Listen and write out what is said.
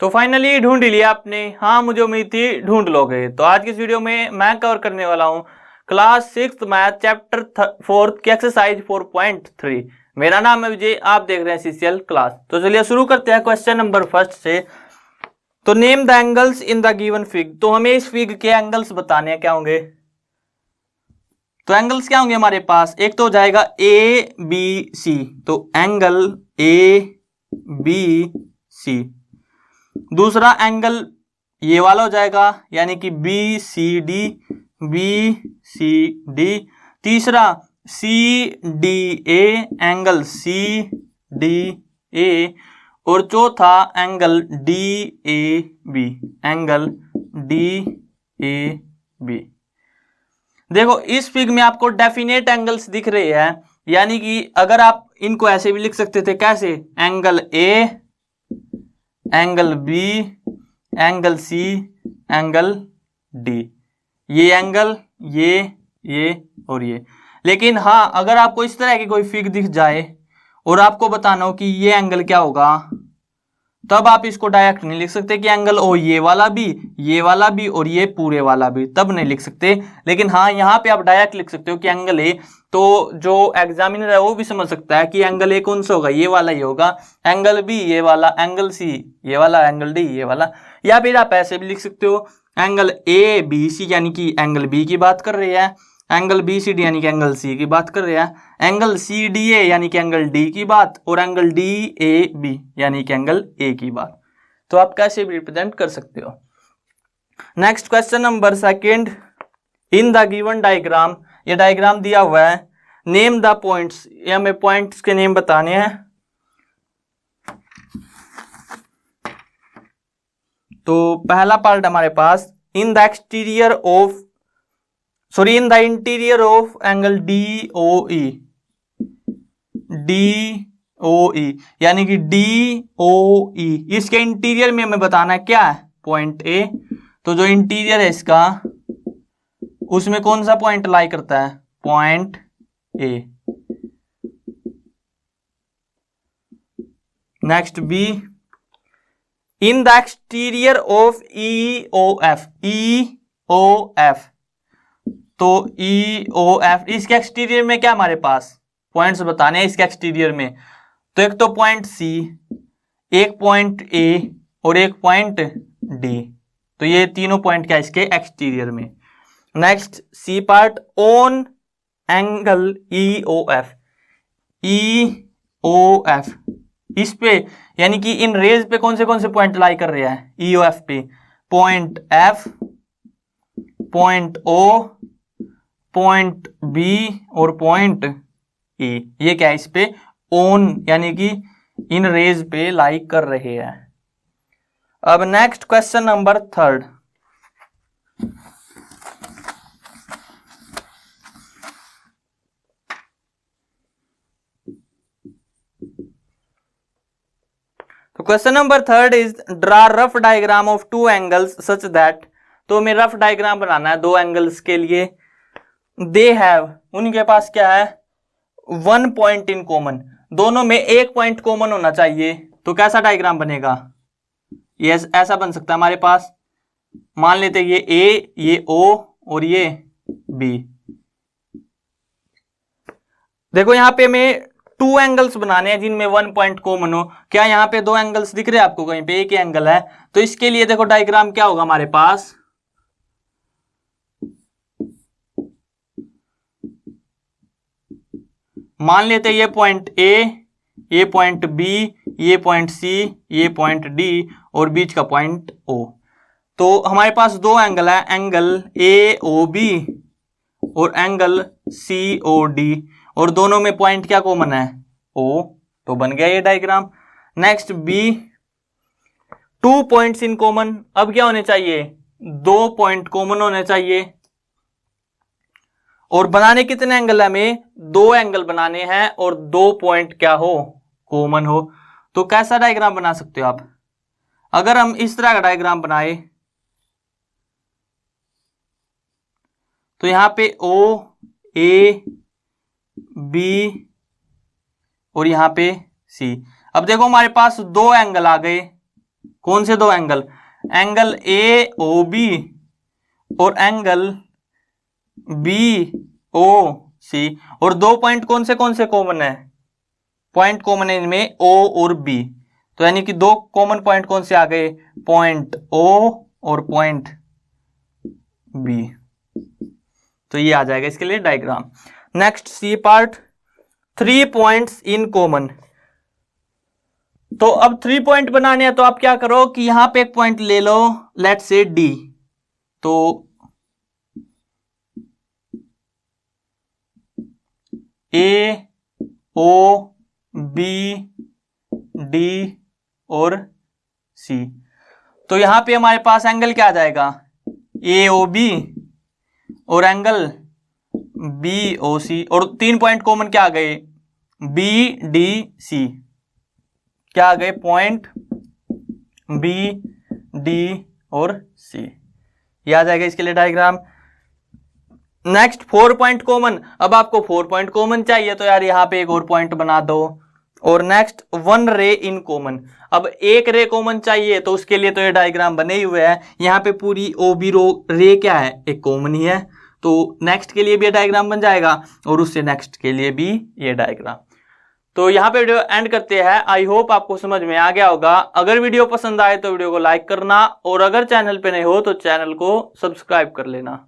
तो फाइनली ढूंढ लिया आपने। हाँ, मुझे उम्मीद थी ढूंढ लोगे। तो आज की इस वीडियो में मैं कवर करने वाला हूँ क्लास 6 मैथ चैप्टर 4 की एक्सरसाइज 4.3। मेरा नाम है विजय, आप देख रहे हैं सीसीएल क्लास। तो चलिए शुरू करते हैं क्वेश्चन नंबर फर्स्ट से। तो name the angles in the given fig. तो हमें इस फिग के एंगल्स बताने हैं, क्या होंगे। तो एंगल्स क्या होंगे हमारे पास, एक तो हो जाएगा ए बी सी। तो एंगल ए बी सी। दूसरा एंगल ये वाला हो जाएगा, यानी कि B C D, B C D. तीसरा C D A, angle C D A. और चौथा angle D A B, angle D A B. देखो इस फिग में आपको डेफिनेट एंगल्स दिख रहे हैं, यानी कि अगर आप इनको ऐसे भी लिख सकते थे, कैसे, angle A, angle B, angle C, angle D. ये एंगल, ये और ये। लेकिन हाँ, अगर आपको इस तरह की कोई फिग दिख जाए और आपको बताना हो कि ये एंगल क्या होगा, तब आप इसको डायरेक्ट नहीं लिख सकते कि एंगल ओ ये वाला भी और ये पूरे वाला भी, तब नहीं लिख सकते। लेकिन हाँ, यहाँ पे आप डायरेक्ट लिख सकते हो कि एंगल ए। तो जो एग्जामिनर है वो भी समझ सकता है कि एंगल ए कौन सा होगा, ये वाला ही होगा। एंगल बी ये वाला, एंगल सी ये वाला, एंगल डी ये वाला। या फिर आप ऐसे भी लिख सकते हो, एंगल ए बी सी यानी कि एंगल बी की बात कर रहे हैं, एंगल बी सी डी यानी कि एंगल सी की बात कर रहे हैं, एंगल सी डी ए यानी कि एंगल डी की बात, और एंगल डी ए बी यानी कि एंगल ए की बात। तो आप कैसे भी रिप्रेजेंट कर सकते हो। Next question number second, in the given diagram. ये डायग्राम दिया हुआ है, नेम द पॉइंट्स। ये हमें पॉइंट्स के नेम बताने हैं। तो पहला पार्ट हमारे पास, in the exterior of in the interior of angle D O E, यानी कि डी ओ ई, इसके इंटीरियर में हमें बताना है क्या है, पॉइंट ए। तो जो इंटीरियर है इसका, उसमें कौन सा पॉइंट लाई करता है, point A. Next B, in the exterior of E O F. तो ई ओ एफ, इसके एक्सटीरियर में क्या हमारे पास पॉइंट्स बताने हैं इसके एक्सटीरियर में। तो एक तो पॉइंट सी, एक पॉइंट ए और एक पॉइंट डी। तो ये तीनों पॉइंट क्या इसके एक्सटीरियर में। Next C part, on angle E O F, इस पे यानी कि इन रेज पे कौन से पॉइंट लाई कर रहे हैं, ई ओ एफ पे, point F, point O, point B और पॉइंट ए। ये क्या है, इस पे ऑन यानी कि इन रेज पे लाइक कर रहे हैं। अब नेक्स्ट क्वेश्चन नंबर थर्ड, तो question number third is draw rough diagram of two angles such that. तो हमें रफ डायग्राम बनाना है दो एंगल्स के लिए। दे हैव, उनके पास क्या है, वन पॉइंट इन कॉमन, दोनों में एक पॉइंट कॉमन होना चाहिए। तो कैसा डायग्राम बनेगा, ये ऐसा बन सकता है हमारे पास। मान लेते ये ए, ये ओ और ये बी। देखो यहाँ पे हमें टू एंगल्स बनाने हैं जिनमें वन पॉइंट कॉमन हो। क्या यहाँ पे दो एंगल्स दिख रहे हैं आपको, कहीं पे एक ही एंगल है। तो इसके लिए देखो डायग्राम क्या होगा हमारे पास, मान लेते ये पॉइंट ए, ये पॉइंट बी, ये पॉइंट सी, ये पॉइंट डी और बीच का पॉइंट ओ। तो हमारे पास दो एंगल है, एंगल ए ओ बी और एंगल सी ओ डी, और दोनों में पॉइंट क्या कॉमन है, ओ। तो बन गया ये diagram. Next B, two points in common. अब क्या होने चाहिए, दो पॉइंट कॉमन होने चाहिए। और बनाने कितने एंगल है हमें, दो एंगल बनाने हैं और दो पॉइंट क्या हो, कॉमन हो। तो कैसा डायग्राम बना सकते हो आप, अगर हम इस तरह का डायग्राम बनाए, तो यहां पे ओ, ए, बी और यहां पे सी। अब देखो हमारे पास दो एंगल आ गए, कौन से दो angle? Angle A O B और एंगल बी ओ सी। और दो पॉइंट कौन से कॉमन है? पॉइंट कॉमन है इनमें ओ और बी। तो यानी कि दो कॉमन पॉइंट कौन से आ गए? पॉइंट ओ और पॉइंट बी। तो ये आ जाएगा इसके लिए diagram. Next C part, 3 points in common. तो अब 3 पॉइंट बनाने हैं तो आप क्या करो कि यहां पे एक पॉइंट ले लो, लेट्स से डी। तो ए ओ बी डी और सी। तो यहां पे हमारे पास एंगल क्या आ जाएगा? ए ओ बी और एंगल बी ओ सी। और 3 पॉइंट कॉमन क्या आ गए? B D C. क्या आ गए? पॉइंट बी डी और सी। ये आ जाएगा इसके लिए डायग्राम। Next 4 point common. अब आपको 4 पॉइंट कॉमन चाहिए तो यार यहां पे एक और पॉइंट बना दो। और नेक्स्ट 1 रे इन कॉमन। अब एक रे कॉमन चाहिए तो उसके लिए तो ये डायग्राम बने ही हुए हैं। यहाँ पे पूरी ओ बी रो रे क्या है? एक कॉमन ही है। तो नेक्स्ट के लिए भी ये डायग्राम बन जाएगा और उससे नेक्स्ट के लिए भी ये डायग्राम। तो यहाँ पे वीडियो एंड करते हैं। आई होप आपको समझ में आ गया होगा। अगर वीडियो पसंद आए तो वीडियो को लाइक करना और अगर चैनल पे नए हो तो चैनल को सब्सक्राइब कर लेना।